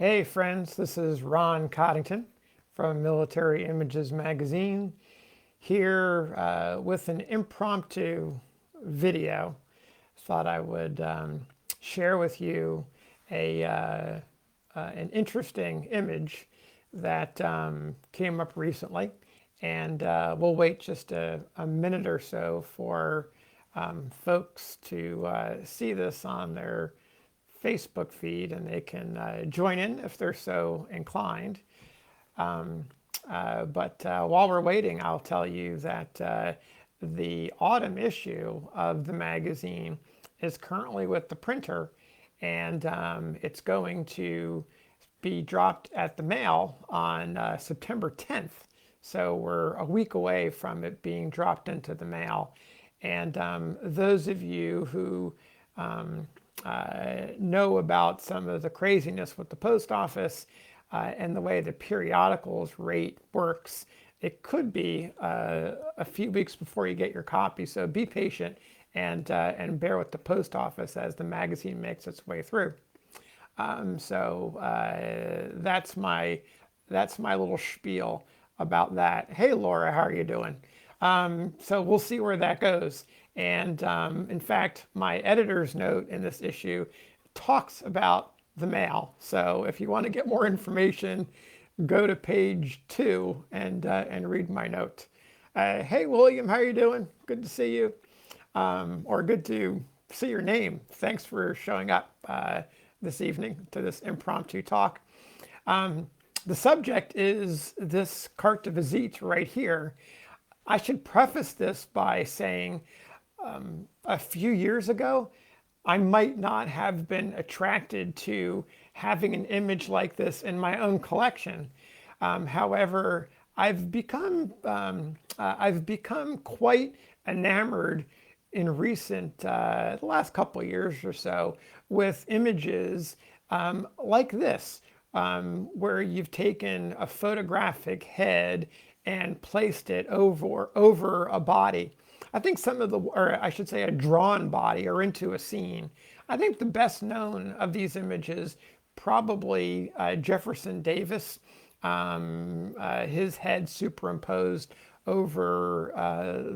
Hey friends, this is Ron Coddington from Military Images Magazine here with an impromptu video. Thought I would share with you an interesting image that came up recently, and we'll wait just a minute or so for folks to see this on their Facebook feed, and they can join in if they're so inclined. But while we're waiting, I'll tell you that the autumn issue of the magazine is currently with the printer, and it's going to be dropped at the mail on September 10th. So we're a week away from it being dropped into the mail. And those of you who know about some of the craziness with the post office and the way the periodicals rate works, it could be a few weeks before you get your copy. So be patient and bear with the post office as the magazine makes its way through. That's my little spiel about that. Hey Laura, how are you doing? So we'll see where that goes. And in fact, my editor's note in this issue talks about the mail. So if you want to get more information, go to page 2 and read my note. Hey William, how are you doing? Good to see you, or good to see your name. Thanks for showing up this evening to this impromptu talk. The subject is this carte de visite right here. I should preface this by saying a few years ago, I might not have been attracted to having an image like this in my own collection. However, I've become quite enamored in the last couple of years or so, with images like this, where you've taken a photographic head and placed it over a body. I think or I should say a drawn body or into a scene. I think the best known of these images, probably Jefferson Davis, his head superimposed over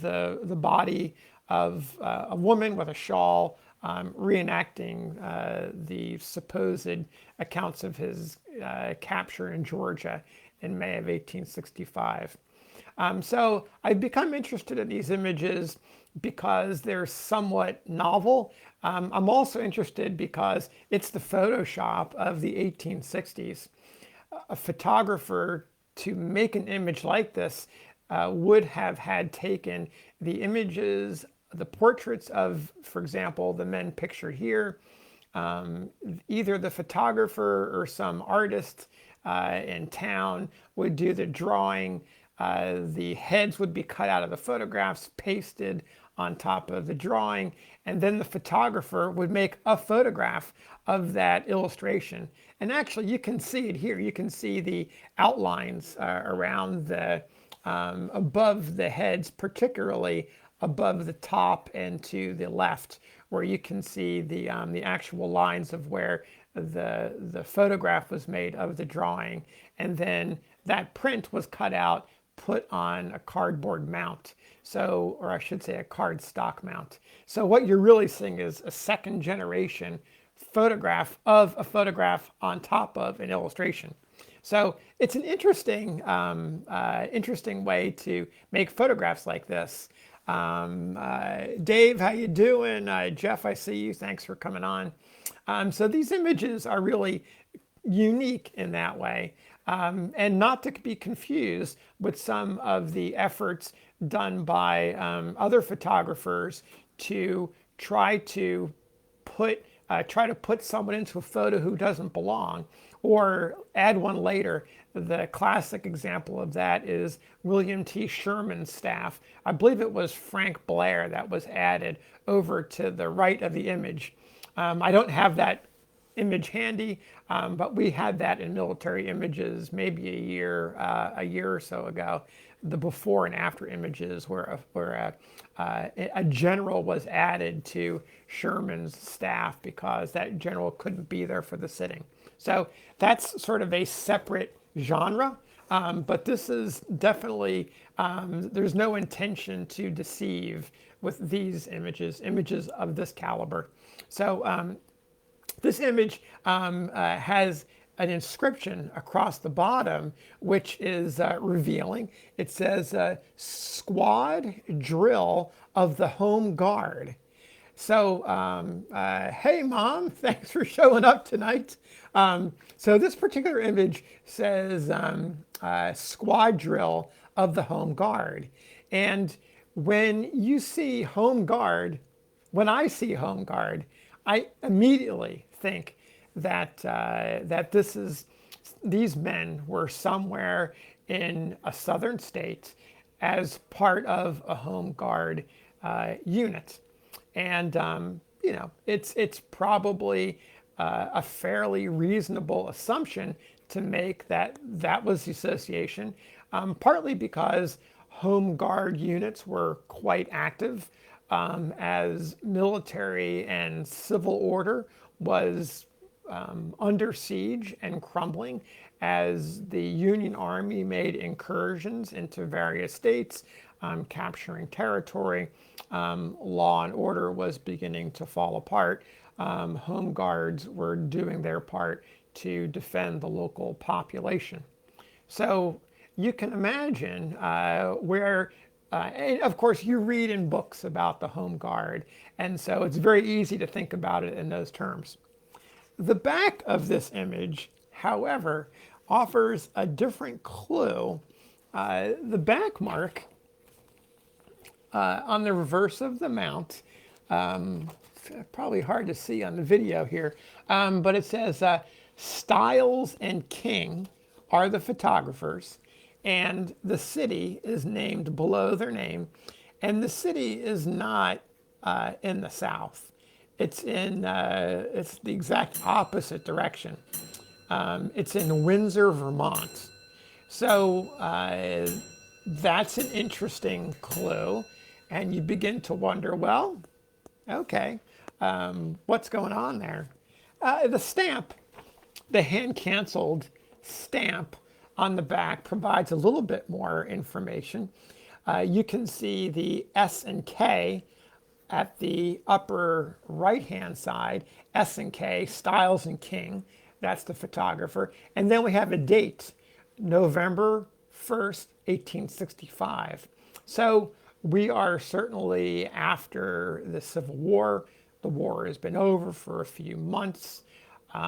the body of a woman with a shawl, reenacting the supposed accounts of his capture in Georgia in May of 1865. So I've become interested in these images because they're somewhat novel. I'm also interested because it's the Photoshop of the 1860s. A photographer, to make an image like this, would have had taken the images, the portraits of, for example, the men pictured here. Either the photographer or some artist in town would do the drawing. The heads would be cut out of the photographs, pasted on top of the drawing, and then the photographer would make a photograph of that illustration. And actually, you can see it here. You can see the outlines around above the heads, particularly above the top and to the left, where you can see the actual lines of where the photograph was made of the drawing, and then that print was cut out, put on a cardboard mount. So, or I should say a cardstock mount. So what you're really seeing is a second generation photograph of a photograph on top of an illustration. So it's an interesting way to make photographs like this. Dave, how you doing? Jeff, I see you. Thanks for coming on. So these images are really unique in that way. And not to be confused with some of the efforts done by other photographers to try to put someone into a photo who doesn't belong, or add one later. The classic example of that is William T. Sherman's staff. I believe it was Frank Blair that was added over to the right of the image. I don't have that image handy, but we had that in military images maybe a year or so ago. The before and after images where a general was added to Sherman's staff because that general couldn't be there for the sitting. So that's sort of a separate genre. But this is definitely, there's no intention to deceive with these images of this caliber. So this image has an inscription across the bottom, which is revealing. It says, squad drill of the home guard. So, hey, Mom, thanks for showing up tonight. So this particular image says squad drill of the home guard. And when you see home guard, when I see home guard, I immediately think that these men were somewhere in a southern state as part of a home guard unit. And it's probably a fairly reasonable assumption to make that was the association, partly because home guard units were quite active as military and civil order was under siege and crumbling as the Union Army made incursions into various states, capturing territory. Law and order was beginning to fall apart. Home guards were doing their part to defend the local population. So you can imagine where, and of course you read in books about the home guard, and so it's very easy to think about it in those terms. The back of this image, however, offers a different clue. The back mark on the reverse of the mount, probably hard to see on the video here, but it says Stiles and King are the photographers, and the city is named below their name, and the city is not in the south. It's in it's the exact opposite direction. It's in Windsor, Vermont. So that's an interesting clue, and you begin to wonder, well, okay, what's going on there? The stamp, the hand-canceled stamp on the back provides a little bit more information. You can see the S and K at the upper right-hand side, S and K, Stiles and King, that's the photographer. And then we have a date, November 1st, 1865. So we are certainly after the Civil War. The war has been over for a few months. We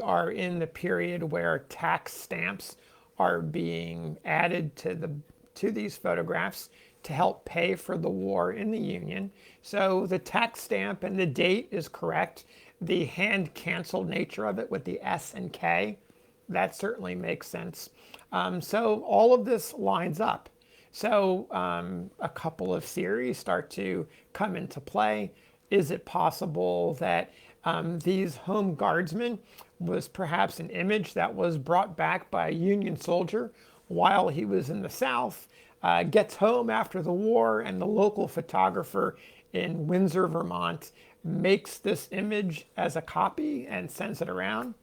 are in the period where tax stamps are being added to these photographs to help pay for the war in the Union. So the tax stamp and the date is correct. The hand-canceled nature of it with the S and K, that certainly makes sense. So all of this lines up. So a couple of theories start to come into play. Is it possible that these home guardsmen was perhaps an image that was brought back by a Union soldier while he was in the South, gets home after the war, and the local photographer in Windsor, Vermont, makes this image as a copy and sends it around?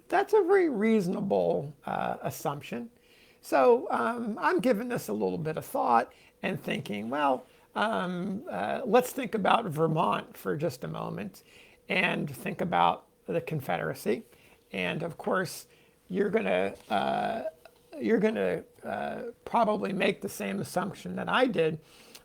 That's a very reasonable assumption. So I'm giving this a little bit of thought and thinking, well, let's think about Vermont for just a moment and think about the Confederacy. And of course, you're gonna probably make the same assumption that I did.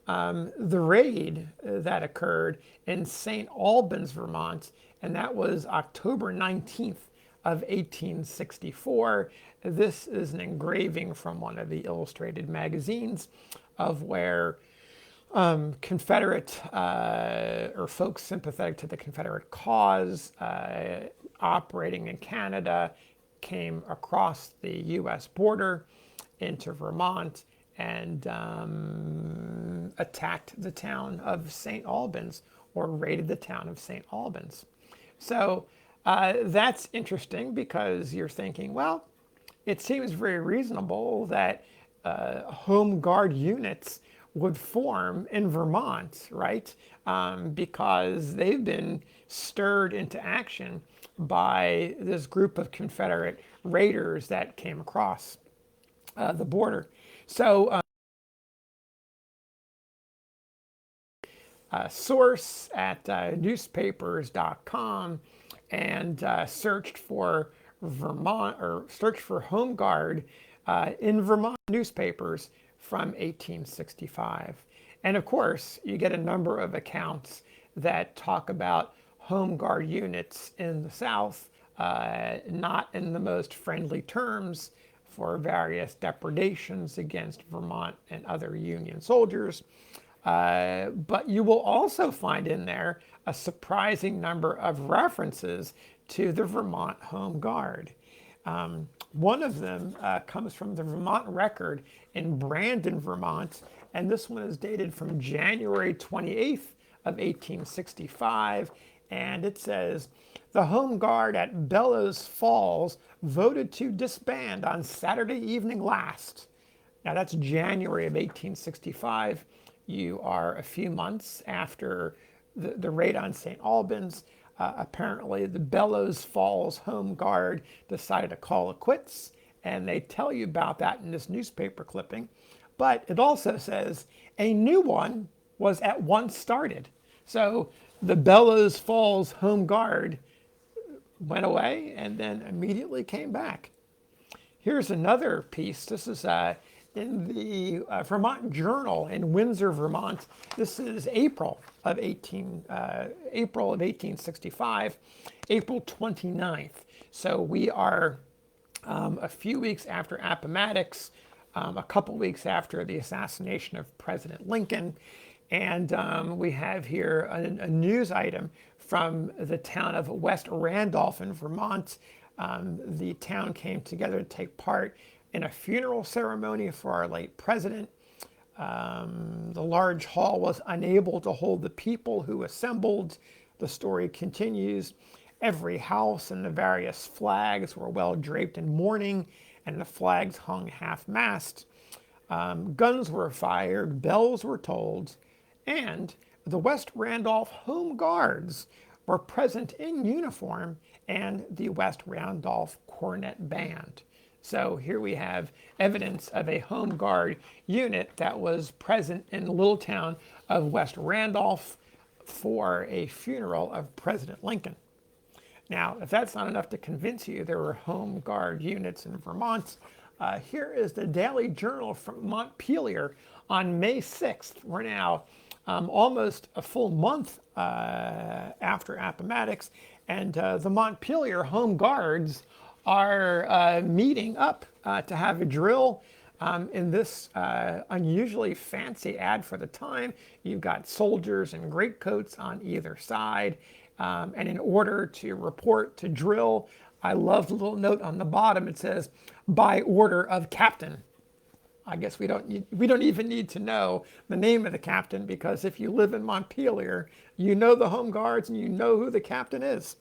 The raid that occurred in St. Albans, Vermont, and that was October 19th of 1864. This is an engraving from one of the illustrated magazines of where Confederate or folks sympathetic to the Confederate cause operating in Canada came across the U.S. border into Vermont and attacked the town of St. Albans, or raided the town of St. Albans. So that's interesting because you're thinking, well, it seems very reasonable that home guard units would form in Vermont, right? Because they've been stirred into action by this group of Confederate raiders that came across the border. So, source at newspapers.com and searched for Vermont or searched for Home Guard in Vermont newspapers from 1865. And of course, you get a number of accounts that talk about Home Guard units in the South, not in the most friendly terms for various depredations against Vermont and other Union soldiers. But you will also find in there a surprising number of references to the Vermont Home Guard. One of them comes from the Vermont Record in Brandon, Vermont, and this one is dated from January 28th of 1865, and it says, "The Home Guard at Bellows Falls voted to disband on Saturday evening last." Now that's January of 1865. You are a few months after the raid on St. Albans. Apparently, the Bellows Falls Home Guard decided to call it quits, and they tell you about that in this newspaper clipping. But it also says a new one was at once started. So the Bellows Falls Home Guard went away and then immediately came back. Here's another piece. This is in the Vermont Journal in Windsor, Vermont. This is April of 1865, April 29th. So we are a few weeks after Appomattox, a couple weeks after the assassination of President Lincoln, and we have here a news item from the town of West Randolph in Vermont. The town came together to take part in a funeral ceremony for our late president. The large hall was unable to hold the people who assembled. The story continues. Every house and the various flags were well draped in mourning, and the flags hung half-mast. Guns were fired, bells were tolled, and the West Randolph Home Guards were present in uniform, and the West Randolph Cornet Band. So here we have evidence of a Home Guard unit that was present in the little town of West Randolph for a funeral of President Lincoln. Now, if that's not enough to convince you there were Home Guard units in Vermont, here is the Daily Journal from Montpelier on May 6th. We're now almost a full month after Appomattox, and the Montpelier Home Guards are meeting up to have a drill. In this unusually fancy ad for the time, you've got soldiers in greatcoats on either side. And in order to report to drill, I love the little note on the bottom. It says, "By order of captain." I guess we don't even need to know the name of the captain, because if you live in Montpelier, you know the Home Guards and you know who the captain is.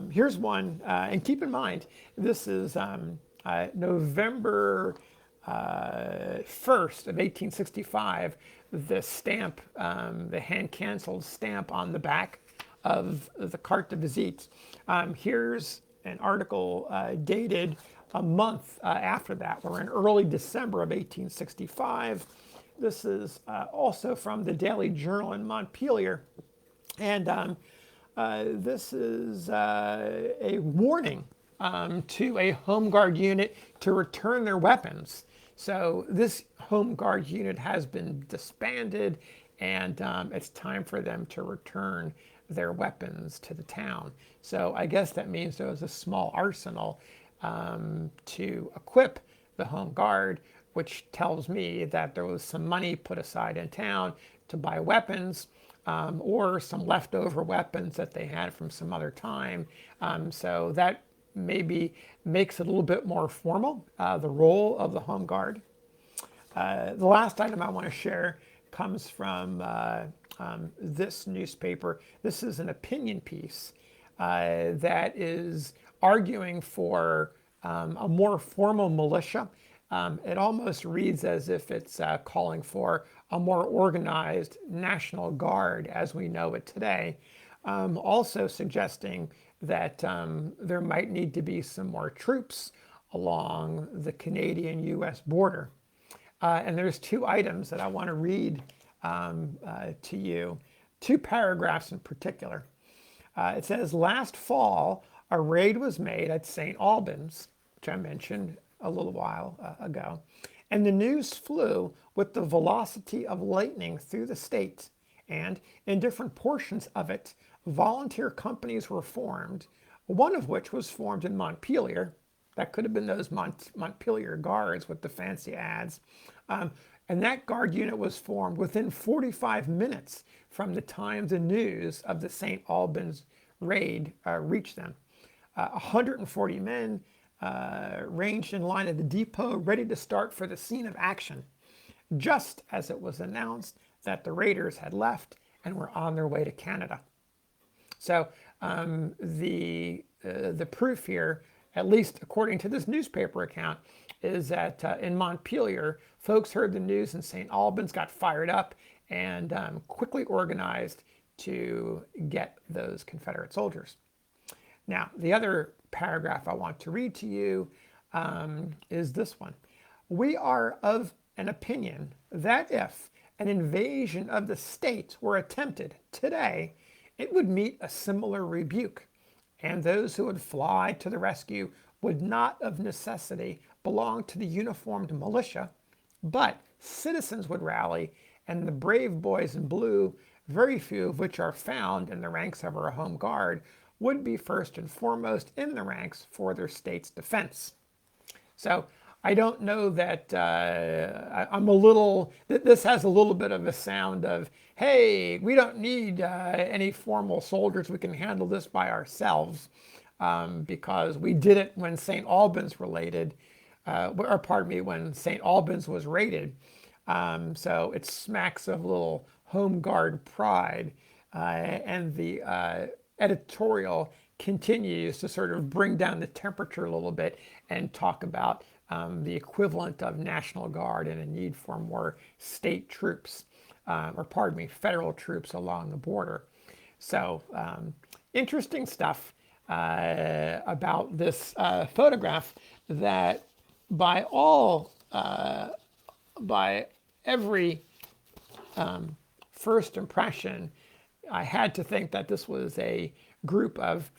Here's one, and keep in mind, this is November 1st of 1865, the stamp, the hand-canceled stamp on the back of the carte de visite. Here's an article dated a month after that. We're in early December of 1865. This is also from the Daily Journal in Montpelier. And this is a warning to a Home Guard unit to return their weapons. So this Home Guard unit has been disbanded, and it's time for them to return their weapons to the town. So I guess that means there was a small arsenal to equip the Home Guard, which tells me that there was some money put aside in town to buy weapons, or some leftover weapons that they had from some other time. So that maybe makes it a little bit more formal, the role of the Home Guard. The last item I want to share comes from this newspaper. This is an opinion piece that is arguing for a more formal militia. It almost reads as if it's calling for a more organized National Guard as we know it today. Also suggesting that there might need to be some more troops along the Canadian-U.S. border. And there's two items that I want to read to you, two paragraphs in particular. It says, last fall, a raid was made at St. Albans, which I mentioned a little while ago, and the news flew with the velocity of lightning through the state, and in different portions of it, volunteer companies were formed, one of which was formed in Montpelier. That could have been those Montpelier Guards with the fancy ads. And that guard unit was formed within 45 minutes from the time the news of the St. Albans raid reached them. 140 men ranged in line at the depot, ready to start for the scene of action, just as it was announced that the raiders had left and were on their way to Canada. So the proof here, at least according to this newspaper account, is that in Montpelier, folks heard the news in St. Albans, got fired up, and quickly organized to get those Confederate soldiers. Now, the other paragraph I want to read to you is this one. We are of an opinion that if an invasion of the state were attempted today, it would meet a similar rebuke, and those who would fly to the rescue would not of necessity belong to the uniformed militia, but citizens would rally, and the brave boys in blue, very few of which are found in the ranks of our home guard, would be first and foremost in the ranks for their state's defense. So I don't know that I'm a little, this has a little bit of a sound of, hey, we don't need any formal soldiers, we can handle this by ourselves, because we did it when St. Albans related, when St. Albans was raided. So it smacks of a little home guard pride, and the editorial continues to sort of bring down the temperature a little bit and talk about the equivalent of National Guard and a need for more state troops, federal troops along the border. So interesting stuff about this photograph that by every first impression, I had to think that this was a group of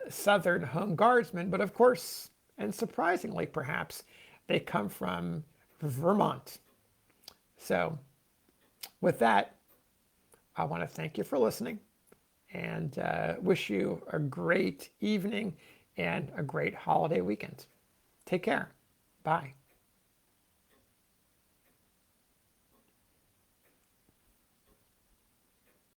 Southern Home Guardsmen, but of course, and surprisingly perhaps, they come from Vermont. So with that, I want to thank you for listening and wish you a great evening and a great holiday weekend. Take care. Bye.